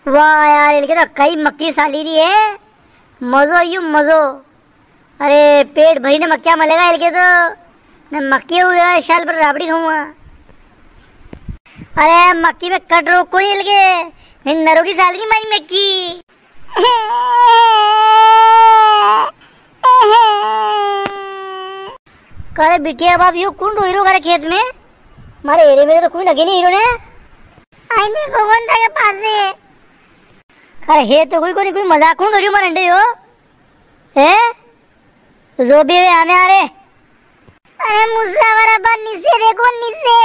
वाह यार, इनके तो कई मक्की साली रही है, मजो यू मजो। अरे पेट भरी ने मक्किया मलेगा इनके तो, न मक्की हुआ शाल पर राबड़ी खाऊंगा। अरे मक्की में कट रोक को नहीं लगे, नरों की साल की मारी मक्की। करे बिटिया बाप यू कौन हीरो करे खेत में, मारे एरे में तो कोई लगे नहीं हीरो ने। आई नहीं गोगन के पास से अरे हे तो कोई मजाक कौन करियो मन अंडे हो है जो भी हमें आ रे। अरे मुझसे बराबर नीचे देखो नीचे।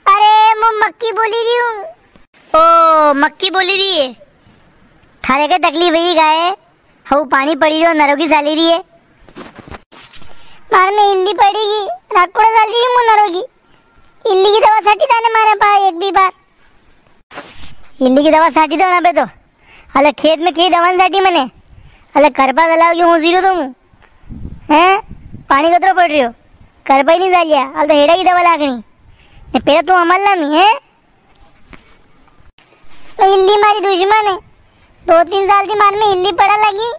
अरे मैं मक्की बोली रही हूँ। ओ मक्की बोली रही है, थारे के तकलीफ यही गाय हऊ पानी पड़ी रही नरों की साली रही है। मार में इल्ली पड़ेगी राकोड़ा साली मुँह नरों की। इल्ली की दवा साटी था मारे पास एक भी बार। इल्ली की दवा साटी दो ना पे तो अलग खेत में खेत दवा साटी मैंने अलग करपा दलाव क्यों हो जीरो तुम हैं पानी कतरो पड़ रही हो करपा ही नहीं डालिया अल तो हेड़ा की दवा लागनी पहले तू अमल लामी है। तो इल्ली मारी दुश्मन है, 2-3 साल की मार में इल्ली पड़ा लगी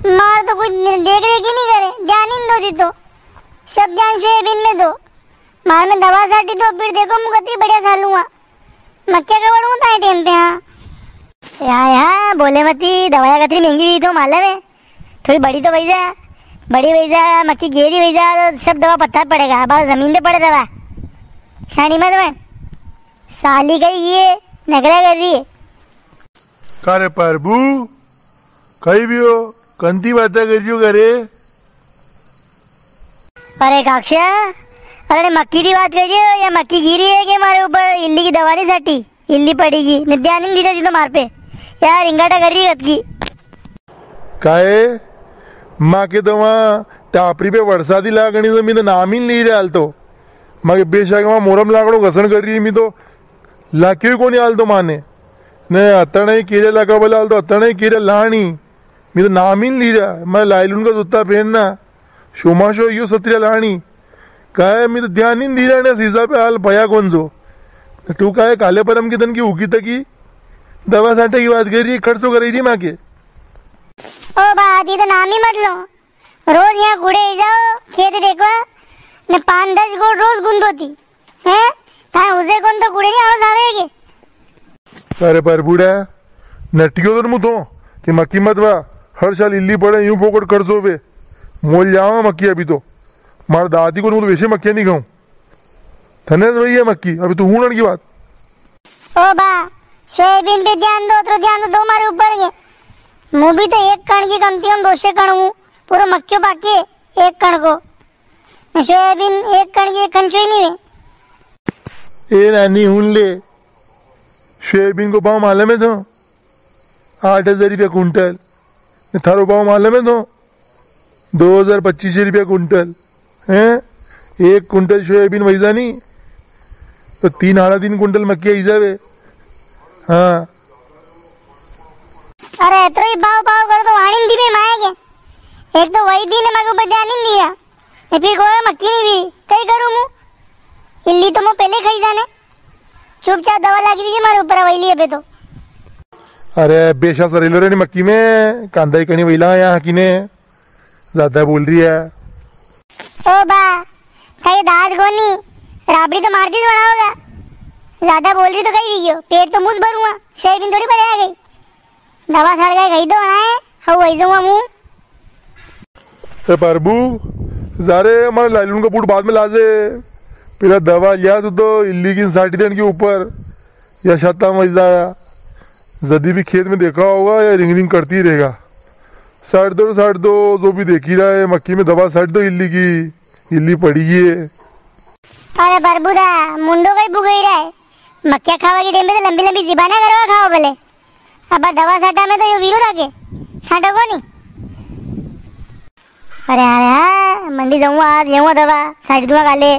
मार तो कुछ देख रेख ही नहीं करे, ध्यान ही दो दी तो सब ध्यान सोयाबीन में दो मार में दवा साटी तो फिर देखो मुकती बढ़िया सालूंगा मक्के का बड़ूंगा ताए टाइम पे। हाँ यार बोले मती दवाया कतरी महंगी हुई तो मालूम है, थोड़ी बड़ी तो वही जा बड़ी वही जा मक्की गेरी वही जा तो सब दवा पत्थर पड़ेगा। अब जमीन पे पड़े दवा शानी मत में साली गई ये नगरा कर रही है। कारे प्रभु कहीं भी हो कंती बातें करियो करे। अरे काक्षा अरे मक्की की बात करियो या मक्की गिरी है कि हमारे ऊपर इल्ली की दवा नहीं सटी इल्ली पड़ेगी नित्या नहीं दी तो मार पे यार इंगाटा कर रही है की काहे माँ के तो वहाँ टापरी पे वरसादी लागणी तो मी तो नाम ही नहीं रहा तो मागे बेशक वहाँ मोरम लाकड़ो घसण कर रही है मी तो लाके कोणी आल तो माने ने अत्ता नहीं केले लाका बोला आल तो अत्ता नहीं केले लाणी मी तो नाम ही नहीं रहा मैं लाइलून का जूता पहनना शोमाशो यो सत्रिया लाणी काय मी तो ध्यान ही नहीं रहा सीजा पे हाल भया कौन जो तू काय काले परम की तन की उकी तकी दवा साठे की बात कर रही खर्चो कर रही थी माँ के। ओ बात ये तो नाम ही मत लो, रोज यहाँ गुड़े जाओ खेत देखो ने 5-10 गुड़ रोज गुंदोती है था उसे कौन तो गुड़े नहीं और आवेगे। अरे पर बूढ़ा नटियो तो मुँह तो कि मक्की मत वा हर साल इल्ली पड़े यूं फोकट खर्चो पे मोल जाओ मक्की अभी तो मार दादी को तो वैसे मक्कियाँ नहीं खाऊं थने वही है मक्की अभी तो हूँ की बात। ओ बा सोयाबीन पे ध्यान दो मारे ऊपर के मुँह भी तो एक कण की कमती हम 200 कण हूँ पूरा मक्कियों बाकी एक कण को सोयाबीन एक कण की एक कंचो ही नहीं है। ए नानी हूं ले सोयाबीन को भाव मालूम है तो 8,000 रुपया कुंटल थारो भाव मालूम है तो 2,025 रुपया कुंटल है। एक कुंटल सोयाबीन वैसा नहीं तो 3-3.5 कुंटल मक्की आई जावे। हाँ अरे तो ही भाव कर तो वाणी दी में माएगे एक तो वही दिन मेरे को ध्यान नहीं दिया फिर कोई मक्की नहीं भी कहीं करूँ मुँह इल्ली तो मैं पहले खाई जाने चुपचाप दवा लगी दीजिए मारे ऊपर वही लिए पे तो। अरे बेशा सरेलो रे मक्की में कांदा ही कहीं वहीला यहाँ की ने ज्यादा बोल रही है। ओ बा कहीं दाद गोनी राबड़ी तो मारती बनाओगा ज्यादा बोल रही तो कहीं भी पेट तो मुझ भरूंगा सोयाबीन थोड़ी बढ़ आ गई दवा सड़ गए कहीं तो बनाए हाँ वही दूंगा मुँह। प्रभु जारे हमारे लालून का बूट बाद में लाजे पहला दवा लिया तो इल्ली की 60 दिन के ऊपर या छत्ता मजदा जदी भी खेत में देखा होगा या रिंग रिंग करती ही रहेगा। साठ दो जो भी देखी रहा है मक्की में दवा साठ दो इल्ली की इल्ली पड़ी है। अरे बरबूदा मुंडो कहीं बुगई रहा है मक्किया खावा की टाइम पे तो लंबी लंबी जिबाना करवा खाओ भले अब दवा साटा में तो ये वीरो लागे साटा को नहीं। अरे मंडी जाऊंगा आज लेऊंगा दवा साड़ी दूंगा काले